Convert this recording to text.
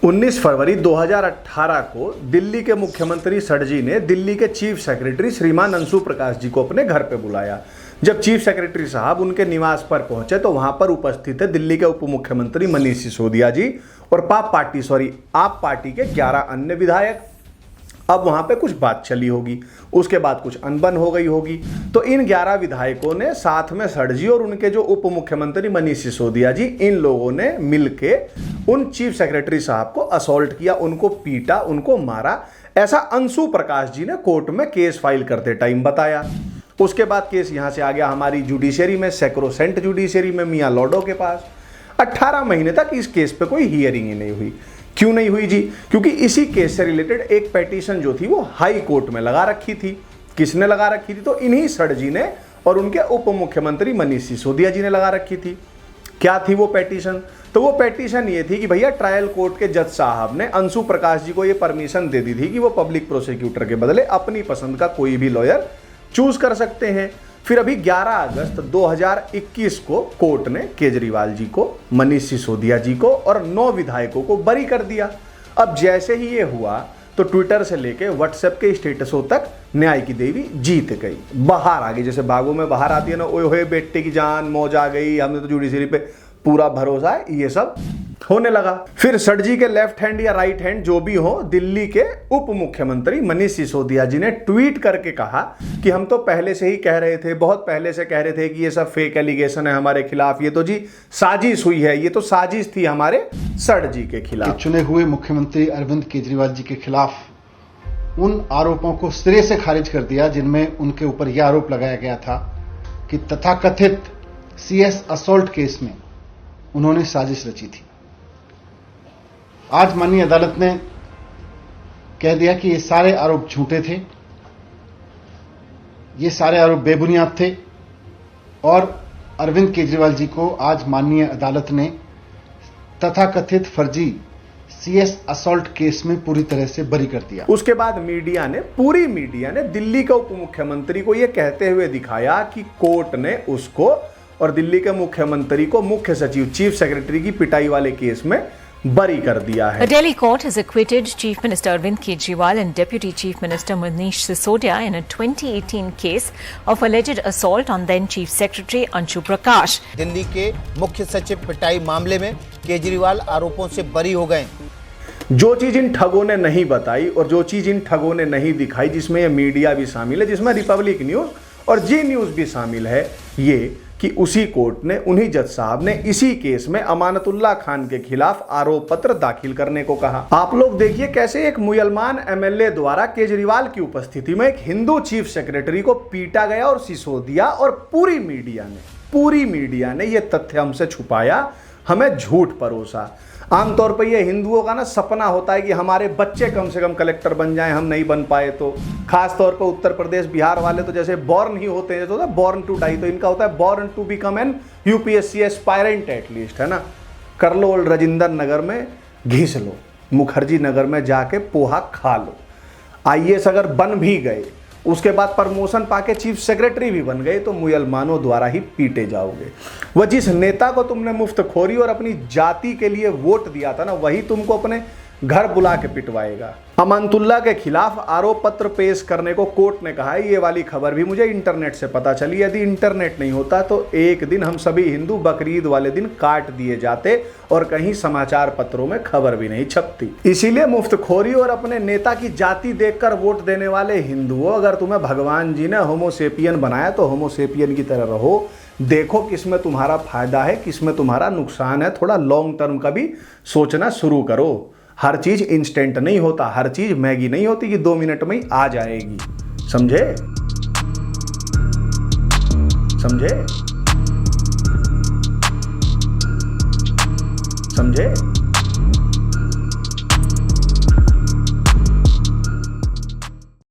19 फरवरी 2018 को दिल्ली के मुख्यमंत्री सडजी ने दिल्ली के चीफ सेक्रेटरी श्रीमान अंशु प्रकाश जी को अपने घर पे बुलाया। जब चीफ सेक्रेटरी साहब उनके निवास पर पहुंचे तो वहां पर उपस्थित थे दिल्ली के उप मुख्यमंत्री मनीष सिसोदिया जी और आप पार्टी के 11 अन्य विधायक। अब वहां पे कुछ बात चली होगी, उसके बाद कुछ अनबन हो गई होगी, तो इन 11 विधायकों ने साथ में सडजी और उनके जो उप मुख्यमंत्री मनीष सिसोदिया जी, इन लोगों ने मिलके उन चीफ सेक्रेटरी साहब को असॉल्ट किया, उनको पीटा, उनको मारा। ऐसा अंशु प्रकाश जी ने कोर्ट में केस फाइल करते टाइम बताया। उसके बाद केस यहां से आ गया हमारी जुडिशरी में, सैक्रोसेंट जुडिशरी में, मियां लॉर्डो के पास। 18 महीने तक इस केस पे कोई हियरिंग ही नहीं हुई। क्यों नहीं हुई जी? क्योंकि इसी केस से रिलेटेड एक पेटिशन जो थी वो हाई कोर्ट में लगा रखी थी। किसने लगा रखी थी? तो इन्हीं सडजी ने और उनके उप मुख्यमंत्री मनीष सिसोदिया जी ने लगा रखी थी। क्या थी वो पेटिशन? तो वो पेटिशन ये थी कि भैया ट्रायल कोर्ट के जज साहब ने अंशु प्रकाश जी को ये परमिशन दे दी थी कि वो पब्लिक प्रोसिक्यूटर के बदले अपनी पसंद का कोई भी लॉयर चूज कर सकते हैं। फिर अभी 11 अगस्त 2021 को कोर्ट ने केजरीवाल जी को, मनीष सिसोदिया जी को और 9 विधायकों को बरी कर दिया। अब जैसे ही ये हुआ तो ट्विटर से लेके व्हाट्सएप के स्टेटसों तक न्याय की देवी जीत गई, बाहर आ गई। जैसे बागों में बाहर आती है ना, ओए होए बेटे की जान, मौज आ गई, हमने तो जुडिशरी पे पूरा भरोसा है, ये सब होने लगा। फिर सडजी के लेफ्ट हैंड या राइट हैंड जो भी हो, दिल्ली के उप मुख्यमंत्री मनीष सिसोदिया जी ने ट्वीट करके कहा कि हम तो पहले से ही कह रहे थे, बहुत पहले से कह रहे थे कि ये सब फेक एलिगेशन है हमारे खिलाफ, ये तो जी साजिश हुई है, ये तो साजिश थी हमारे सडजी के खिलाफ। चुने हुए मुख्यमंत्री अरविंद केजरीवाल जी के खिलाफ उन आरोपों को सिरे से खारिज कर दिया जिनमें उनके ऊपर यह आरोप लगाया गया था कि तथाकथित CS असॉल्ट केस में उन्होंने साजिश रची थी। आज माननीय अदालत ने कह दिया कि ये सारे आरोप झूठे थे, ये सारे आरोप बेबुनियाद थे और अरविंद केजरीवाल जी को आज माननीय अदालत ने तथाकथित फर्जी CS असॉल्ट केस में पूरी तरह से बरी कर दिया। उसके बाद पूरी मीडिया ने दिल्ली के उप मुख्यमंत्री को यह कहते हुए दिखाया कि कोर्ट ने उसको और दिल्ली के मुख्यमंत्री को मुख्य सचिव, चीफ सेक्रेटरी की पिटाई वाले केस में बरी कर दिया है। The Delhi court has acquitted Chief Minister Arvind Kejriwal and Deputy Chief Minister Manish Sisodia in a 2018 case of alleged assault on then Chief Secretary Anshu Prakash. Delhi के मुख्य सचिव पिटाई मामले में केजरीवाल आरोपों से बरी हो गए। जो चीज इन ठगों ने नहीं बताई और जो चीज इन ठगों ने नहीं दिखाई, जिसमें ये मीडिया भी शामिल है, जिसमें रिपब्लिक न्यूज और जी न्यूज भी शामिल है, ये कि उसी कोर्ट ने, उन्हीं जज साहब ने इसी केस में अमानतुल्लाह खान के खिलाफ आरोप पत्र दाखिल करने को कहा। आप लोग देखिए कैसे एक मुसलमान MLA द्वारा केजरीवाल की उपस्थिति में एक हिंदू चीफ सेक्रेटरी को पीटा गया और सिसोदिया और पूरी मीडिया ने यह तथ्य हमसे छुपाया, हमें झूठ परोसा। आमतौर पर यह हिंदुओं का ना सपना होता है कि हमारे बच्चे कम से कम कलेक्टर बन जाएं, हम नहीं बन पाए तो। खास तौर पर उत्तर प्रदेश, बिहार वाले तो जैसे बॉर्न ही होते हैं, जैसे बॉर्न टू डाई, तो इनका होता है born to become an UPSC aspirant at least, है ना। कर लो राजेंद्र नगर में घिस लो, मुखर्जी नगर में जाके पोहा खा लो। IAS अगर बन भी गए, उसके बाद प्रमोशन पाके चीफ सेक्रेटरी भी बन गए, तो मुसलमानों द्वारा ही पीटे जाओगे। वह जिस नेता को तुमने मुफ्तखोरी और अपनी जाति के लिए वोट दिया था ना, वही तुमको अपने घर बुला के पिटवाएगा। अमानतुल्लाह के खिलाफ आरोप पत्र पेश करने को कोर्ट ने कहा है। ये वाली खबर भी मुझे इंटरनेट से पता चली। यदि इंटरनेट नहीं होता तो एक दिन हम सभी हिंदू बकरीद वाले दिन काट दिए जाते और कहीं समाचार पत्रों में खबर भी नहीं छपती। इसीलिए मुफ्तखोरी और अपने नेता की जाति देखकर वोट देने वाले हिंदुओं, अगर तुम्हें भगवान जी ने होमोसेपियन बनाया तो होमोसेपियन की तरह रहो। देखो किसमें तुम्हारा फायदा है, किसमें तुम्हारा नुकसान है। थोड़ा लॉन्ग टर्म का भी सोचना शुरू करो। हर चीज इंस्टेंट नहीं होता, हर चीज मैगी नहीं होती कि 2 मिनट में ही आ जाएगी। समझे? समझे?